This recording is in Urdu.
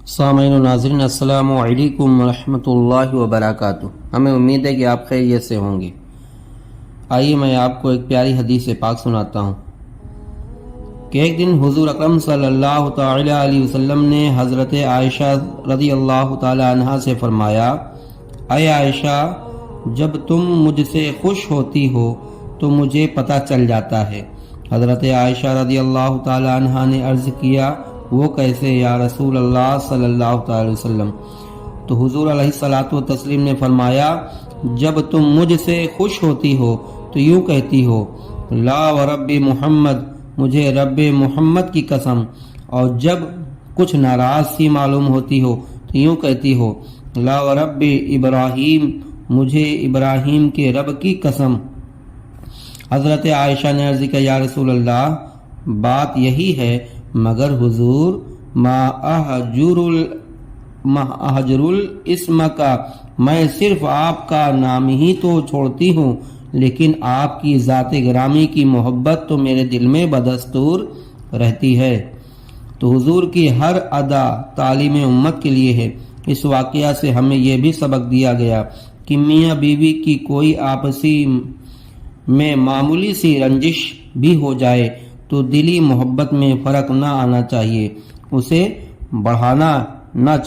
سامعین و ناظرین السلام علیکم ورحمۃ اللہ وبرکاتہ۔ ہمیں امید ہے کہ آپ خیریت سے ہوں گے۔ آئیے میں آپ کو ایک پیاری حدیث پاک سناتا ہوں کہ ایک دن حضور اکرم صلی اللہ تعالی علیہ وسلم نے حضرت عائشہ رضی اللہ تعالی عنہا سے فرمایا، اے عائشہ، جب تم مجھ سے خوش ہوتی ہو تو مجھے پتہ چل جاتا ہے۔ حضرت عائشہ رضی اللہ تعالی عنہا نے عرض کیا، وہ کیسے یا رسول اللہ صلی اللہ تعالی وسلم؟ تو حضور علیہ الصلوۃ والتسلیم نے فرمایا، جب تم مجھ سے خوش ہوتی ہو تو یوں کہتی ہو، لا ورب محمد، مجھے رب محمد کی قسم، اور جب کچھ ناراض سی معلوم ہوتی ہو تو یوں کہتی ہو، لا ورب ابراہیم، مجھے ابراہیم کے رب کی قسم۔ حضرت عائشہ نے عرض کیا، یا رسول اللہ، بات یہی ہے، مگر حضور ما احجر الاسم کا، میں صرف آپ کا نام ہی تو چھوڑتی ہوں، لیکن آپ کی ذات گرامی کی محبت تو میرے دل میں بدستور رہتی ہے۔ تو حضور کی ہر ادا تعلیم امت کے لیے ہے۔ اس واقعہ سے ہمیں یہ بھی سبق دیا گیا کہ میاں بیوی کی کوئی آپسی میں معمولی سی رنجش بھی ہو جائے تو دلی محبت میں فرق نہ آنا چاہیے، اسے بڑھانا نہ چاہیے۔